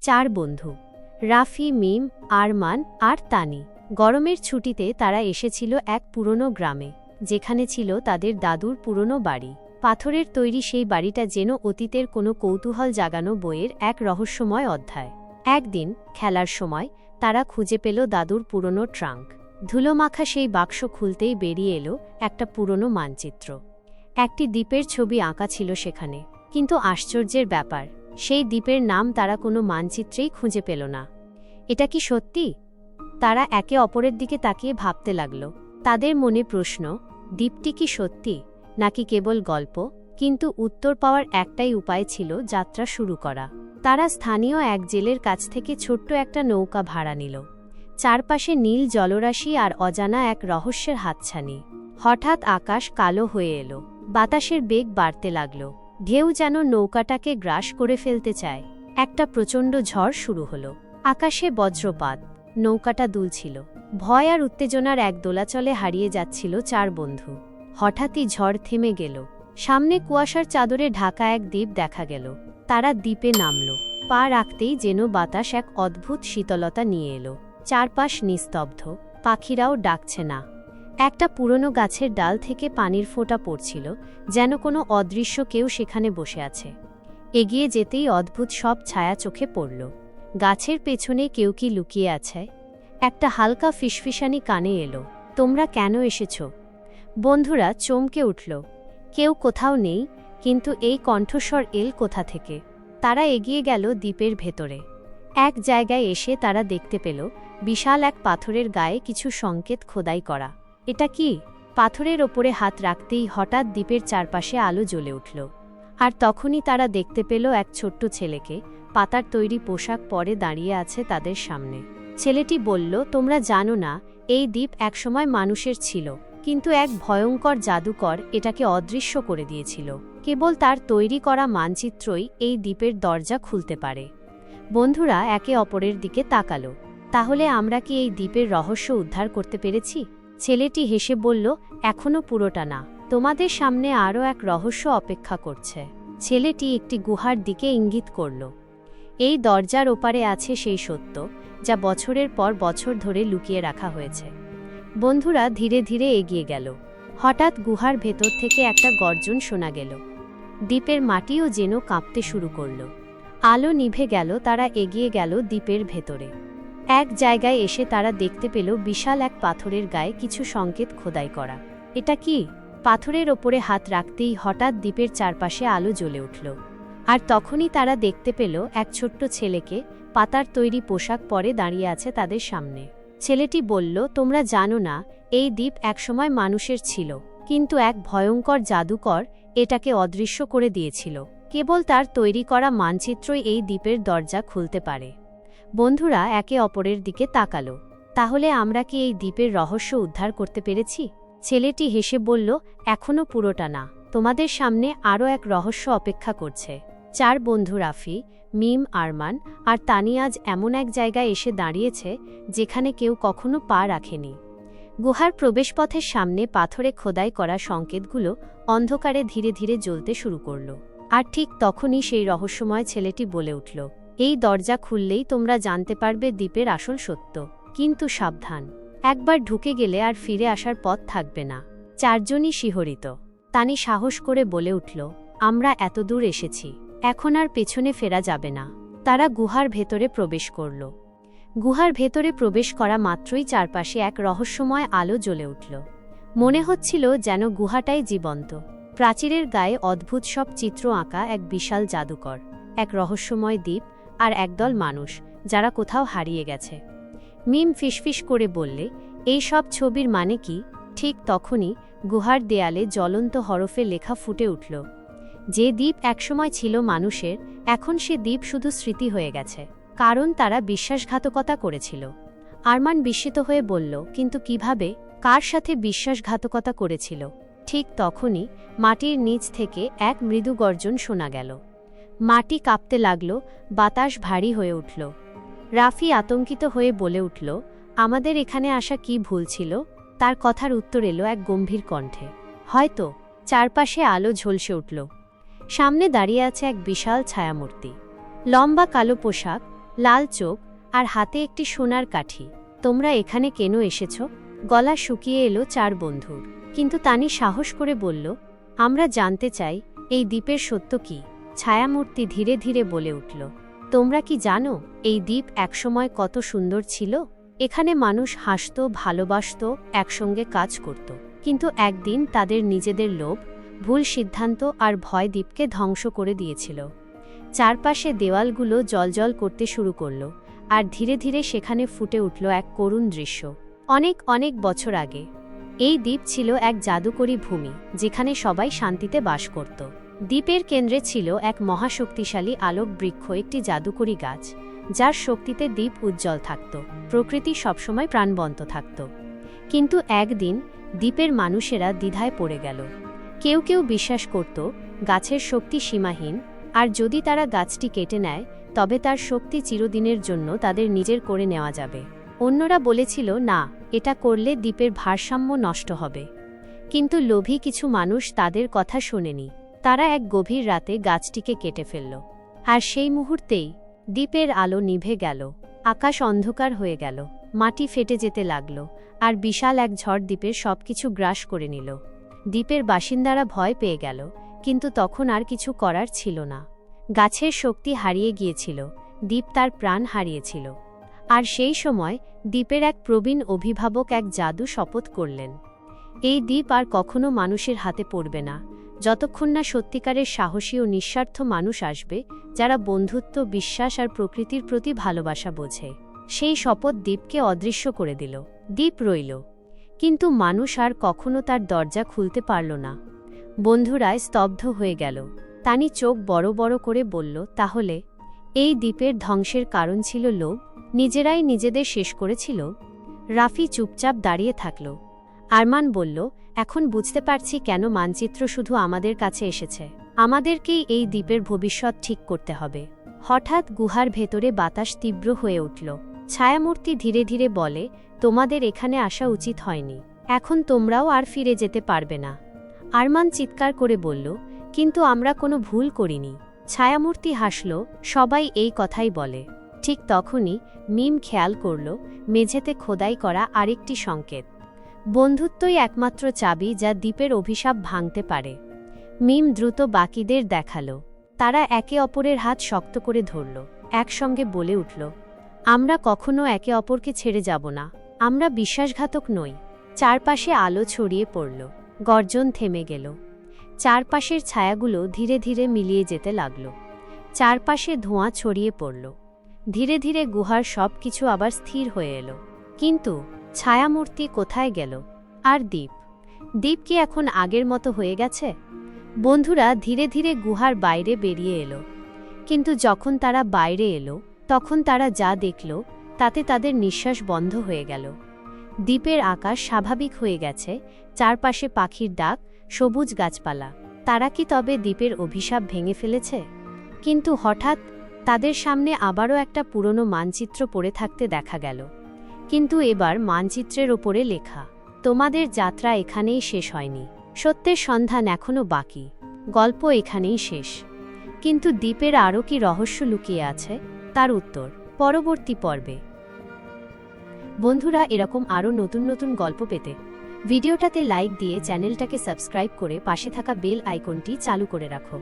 চার বন্ধু রাফি, মিম, আরমান আর তানি। গরমের ছুটিতে তারা এসেছিল এক পুরনো গ্রামে, যেখানে ছিল তাদের দাদুর পুরনো বাড়ি। পাথরের তৈরি সেই বাড়িটা যেন অতীতের কোনো কৌতূহল জাগানো বইয়ের এক রহস্যময় অধ্যায়। একদিন খেলার সময় তারা খুঁজে পেল দাদুর পুরনো ট্রাঙ্ক। ধুলোমাখা সেই বাক্স খুলতেই বেরিয়ে এলো একটা পুরনো মানচিত্র। একটি দ্বীপের ছবি আঁকা ছিল সেখানে, কিন্তু আশ্চর্যের ব্যাপার, সেই দ্বীপের নাম তারা কোনো মানচিত্রেই খুঁজে পেল না। এটা কি সত্যি? তারা একে অপরের দিকে তাকিয়ে ভাবতে লাগল। তাদের মনে প্রশ্ন, দ্বীপটি কি সত্যি নাকি কেবল গল্প? কিন্তু উত্তর পাওয়ার একটাই উপায় ছিল, যাত্রা শুরু করা। তারা স্থানীয় এক জেলের কাছ থেকে ছোট্ট একটা নৌকা ভাড়া নিল। চারপাশে নীল জলরাশি আর অজানা এক রহস্যের হাতছানি। হঠাৎ আকাশ কালো হয়ে এলো, বাতাসের বেগ বাড়তে লাগল, ঢেউ যেন নৌকাটাকে গ্রাস করে ফেলতে চায়। একটা প্রচণ্ড ঝড় শুরু হলো, আকাশে বজ্রপাত, নৌকাটা দুলছিল। ভয় আর উত্তেজনার এক দোলাচলে হারিয়ে যাচ্ছিল চার বন্ধু। হঠাৎই ঝড় থেমে গেল, সামনে কুয়াশার চাদরে ঢাকা এক দ্বীপ দেখা গেল। তারা দ্বীপে নামল, পা রাখতেই যেন বাতাস এক অদ্ভুত শীতলতা নিয়ে এলো। চারপাশ নিস্তব্ধ, পাখিরাও ডাকছে না। একটা পুরনো গাছের ডাল থেকে পানির ফোঁটা পড়ছিল, যেন কোনো অদৃশ্য কেউ সেখানে বসে আছে। এগিয়ে যেতেই অদ্ভুত সব ছায়া চোখে পড়ল। গাছের পেছনে কেউ কি লুকিয়ে আছে? একটা হালকা ফিসফিসানি কানে এলো। তোমরা কেন এসেছ? বন্ধুরা চমকে উঠল। কেউ কোথাও নেই, কিন্তু এই কণ্ঠস্বর এল কোথা থেকে? তারা এগিয়ে গেল দ্বীপের ভেতরে। এক জায়গায় এসে তারা দেখতে পেল বিশাল এক পাথরের গায়ে কিছু সংকেত খোদাই করা। এটা কি? পাথরের ওপরে হাত রাখতেই হঠাৎ দ্বীপের চারপাশে আলো জ্বলে উঠল। আর তখনই তারা দেখতে পেল এক ছোট্ট ছেলেকে, পাতার তৈরি পোশাক পরে দাঁড়িয়ে আছে তাদের সামনে। ছেলেটি বলল, তোমরা জানো না, এই দ্বীপ একসময় মানুষের ছিল, কিন্তু এক ভয়ঙ্কর জাদুকর এটাকে অদৃশ্য করে দিয়েছিল। কেবল তার তৈরি করা মানচিত্রই এই দ্বীপের দরজা খুলতে পারে। বন্ধুরা একে অপরের দিকে তাকালো। তাহলে আমরা কি এই দ্বীপের রহস্য উদ্ধার করতে পেরেছি? ছেলেটি হেসে বলল, এখনো পুরোটা না, তোমাদের সামনে আরও এক রহস্য অপেক্ষা করছে। ছেলেটি একটি গুহার দিকে ইঙ্গিত করল। এই দরজার ওপারে আছে সেই সত্য, যা বছরের পর বছর ধরে লুকিয়ে রাখা হয়েছে। বন্ধুরা ধীরে ধীরে এগিয়ে গেল। হঠাৎ গুহার ভেতর থেকে একটা গর্জন শোনা গেল। দ্বীপের মাটিও যেন কাঁপতে শুরু করল। আলো নিভে গেল, তারা এগিয়ে গেল দ্বীপের ভেতরে। এক জায়গায় এসে তারা দেখতে পেল বিশাল এক পাথরের গায়ে কিছু সংকেত খোদাই করা। এটা কি? পাথরের ওপরে হাত রাখতেই হঠাৎ দ্বীপের চারপাশে আলো জ্বলে উঠল। আর তখনই তারা দেখতে পেল এক ছোট্ট ছেলেকে, পাতার তৈরি পোশাক পরে দাঁড়িয়ে আছে তাদের সামনে। ছেলেটি বলল, তোমরা জানো না, এই দ্বীপ একসময় মানুষের ছিল, কিন্তু এক ভয়ঙ্কর জাদুকর এটাকে অদৃশ্য করে দিয়েছিল। কেবল তার তৈরি করা মানচিত্রই এই দ্বীপের দরজা খুলতে পারে। বন্ধুরা একে অপরের দিকে তাকালো। তাহলে আমরা কি এই দ্বীপের রহস্য উদ্ধার করতে পেরেছি? ছেলেটি হেসে বলল, এখনো পুরোটা না, তোমাদের সামনে আরও এক রহস্য অপেক্ষা করছে। চার বন্ধু রাফি, মিম, আরমান আর তানি আজ এমন এক জায়গায় এসে দাঁড়িয়েছে যেখানে কেউ কখনো পা রাখেনি। গুহার প্রবেশপথের সামনে পাথরে খোদাই করা সংকেতগুলো অন্ধকারে ধীরে ধীরে জ্বলতে শুরু করল। আর ঠিক তখনই সেই রহস্যময় ছেলেটি বলে উঠল, এই দরজা খুললেই তোমরা জানতে পারবে দ্বীপের আসল সত্য। কিন্তু সাবধান, একবার ঢুকে গেলে আর ফিরে আসার পথ থাকবে না। চারজনই শিহরিত। তানি সাহস করে বলে উঠল, আমরা এত দূর এসেছি, এখন আর পেছনে ফেরা যাবে না। তারা গুহার ভেতরে প্রবেশ করল। গুহার ভেতরে প্রবেশ করা মাত্রই চারপাশে এক রহস্যময় আলো জ্বলে উঠল। মনে হচ্ছিল যেন গুহাটাই জীবন্ত। প্রাচীরের গায়ে অদ্ভুত সব চিত্র আঁকা, এক বিশাল জাদুকর, এক রহস্যময় দ্বীপ আর একদল মানুষ যারা কোথাও হারিয়ে গেছে। মিম ফিসফিস করে বললে, এই সব ছবির মানে কি? ঠিক তখনই গুহার দেয়ালে জ্বলন্ত হরফে লেখা ফুটে উঠল, যে দ্বীপ একসময় ছিল মানুষের, এখন সে দ্বীপ শুধু স্মৃতি হয়ে গেছে, কারণ তারা বিশ্বাসঘাতকতা করেছিল। আরমান বিস্মিত হয়ে বলল, কিন্তু কিভাবে? কার সাথে বিশ্বাসঘাতকতা করেছিল? ঠিক তখনই মাটির নিচ থেকে এক মৃদু গর্জন শোনা গেল। মাটি কাঁপতে লাগল, বাতাস ভারী হয়ে উঠল। রাফি আতঙ্কিত হয়ে বলে উঠল, আমাদের এখানে আসা কি ভুল ছিল? তার কথার উত্তর এলো এক গম্ভীর কণ্ঠে, হয়তো। চারপাশে আলো ঝলসে উঠল। সামনে দাঁড়িয়ে আছে এক বিশাল ছায়ামূর্তি। লম্বা কালো পোশাক, লাল চোখ আর হাতে একটি সোনার কাঠি। তোমরা এখানে কেন এসেছ? গলা শুকিয়ে এলো চার বন্ধুর। কিন্তু তানি সাহস করে বলল, আমরা জানতে চাই এই দ্বীপের সত্য কি। ছায়ামূর্তি ধীরে ধীরে বলে উঠল, তোমরা কি জানো এই দ্বীপ একসময় কত সুন্দর ছিল? এখানে মানুষ হাসত, ভালোবাসত, একসঙ্গে কাজ করত। কিন্তু একদিন তাদের নিজেদের লোভ, ভুল সিদ্ধান্ত আর ভয় দ্বীপকে ধ্বংস করে দিয়েছিল। চারপাশে দেওয়ালগুলো জ্বলজ্বল করতে শুরু করল, আর ধীরে ধীরে সেখানে ফুটে উঠল এক করুণ দৃশ্য। অনেক অনেক বছর আগে এই দ্বীপ ছিল এক জাদুকরী ভূমি, যেখানে সবাই শান্তিতে বাস করত। দ্বীপের কেন্দ্রে ছিল এক মহাশক্তিশালী আলোক বৃক্ষ, একটি জাদুকরী গাছ, যার শক্তিতে দ্বীপ উজ্জ্বল থাকত, প্রকৃতি সবসময় প্রাণবন্ত থাকত। কিন্তু একদিন দ্বীপের মানুষেরা দ্বিধায় পড়ে গেল। কেউ কেউ বিশ্বাস করত গাছের শক্তি সীমাহীন, আর যদি তারা গাছটি কেটে নেয় তবে তার শক্তি চিরদিনের জন্য তাদের নিজের করে নেওয়া যাবে। অন্যরা বলেছিল, না, এটা করলে দ্বীপের ভারসাম্য নষ্ট হবে। কিন্তু লোভী কিছু মানুষ তাদের কথা শোনেনি। তারা এক গভীর রাতে গাছটিকে কেটে ফেলল, আর সেই মুহূর্তেই দ্বীপের আলো নিভে গেল। আকাশ অন্ধকার হয়ে গেল, মাটি ফেটে যেতে লাগল, আর বিশাল এক ঝড় দ্বীপের সবকিছু গ্রাস করে নিল। দ্বীপের বাসিন্দারা ভয় পেয়ে গেল, কিন্তু তখন আর কিছু করার ছিল না। গাছের শক্তি হারিয়ে গিয়েছিল, দ্বীপ তার প্রাণ হারিয়েছিল। আর সেই সময় দ্বীপের এক প্রবীণ অভিভাবক এক জাদু শপথ করলেন, এই দ্বীপ আর কখনো মানুষের হাতে পড়বে না, যতক্ষণ না সত্যিকারের সাহসী ও নিঃস্বার্থ মানুষ আসবে, যারা বন্ধুত্ব, বিশ্বাস আর প্রকৃতির প্রতি ভালোবাসা বোঝে। সেই শপথ দ্বীপকে অদৃশ্য করে দিল। দ্বীপ রইল, কিন্তু মানুষ আর কখনো তার দরজা খুলতে পারল না। বন্ধুরা স্তব্ধ হয়ে গেল। তানি চোখ বড় বড় করে বলল, তাহলে এই দ্বীপের ধ্বংসের কারণ ছিল লোভ? নিজেরাই নিজেদের শেষ করেছিল? রাফি চুপচাপ দাঁড়িয়ে থাকল। আরমান বলল, এখন বুঝতে পারছি কেন মানচিত্র শুধু আমাদের কাছে এসেছে। আমাদেরকেই এই দ্বীপের ভবিষ্যৎ ঠিক করতে হবে। হঠাৎ গুহার ভেতরে বাতাস তীব্র হয়ে উঠল। ছায়ামূর্তি ধীরে ধীরে বলে, তোমাদের এখানে আসা উচিত হয়নি। এখন তোমরাও আর ফিরে যেতে পারবে না। আরমান চিৎকার করে বলল, কিন্তু আমরা কোনো ভুল করিনি। ছায়ামূর্তি হাসল, সবাই এই কথাই বলে। ঠিক তখনই মিম খেয়াল করল মেঝেতে খোদাই করা আরেকটি সংকেত। বন্ধুত্বই একমাত্র চাবি যা দ্বীপের অভিশাপ ভাঙতে পারে। মিম দ্রুত বাকিদের দেখাল। তারা একে অপরের হাত শক্ত করে ধরল, একসঙ্গে বলে উঠল, আমরা কখনো একে অপরকে ছেড়ে যাব না। আমরা বিশ্বাসঘাতক নই। চারপাশে আলো ছড়িয়ে পড়ল, গর্জন থেমে গেল। চারপাশের ছায়াগুলো ধীরে ধীরে মিলিয়ে যেতে লাগল। চারপাশে ধোঁয়া ছড়িয়ে পড়ল। ধীরে ধীরে গুহার সব কিছু আবার স্থির হয়ে এলো। কিন্তু ছায়ামূর্তি কোথায় গেল? আর দ্বীপ? দ্বীপ কি এখন আগের মতো হয়ে গেছে? বন্ধুরা ধীরে ধীরে গুহার বাইরে বেরিয়ে এলো। কিন্তু যখন তারা বাইরে এলো, তখন তারা যা দেখল তাতে তাদের নিঃশ্বাস বন্ধ হয়ে গেল। দ্বীপের আকাশ স্বাভাবিক হয়ে গেছে, চারপাশে পাখির ডাক, সবুজ গাছপালা। তারা কি তবে দ্বীপের অভিশাপ ভেঙে ফেলেছে? কিন্তু হঠাৎ তাদের সামনে আবারও একটা পুরনো মানচিত্র পড়ে থাকতে দেখা গেল। কিন্তু এবার মানচিত্রের ওপরে লেখা, তোমাদের যাত্রা এখানেই শেষ হয়নি। সত্যের সন্ধান এখনও বাকি। গল্প এখানেই শেষ। কিন্তু দ্বীপের আরও কি রহস্য লুকিয়ে আছে, তার উত্তর পরবর্তী পর্বে। বন্ধুরা, এরকম আরও নতুন নতুন গল্প পেতে ভিডিওটাতে লাইক দিয়ে চ্যানেলটাকে সাবস্ক্রাইব করে পাশে থাকা বেল আইকনটি চালু করে রাখো।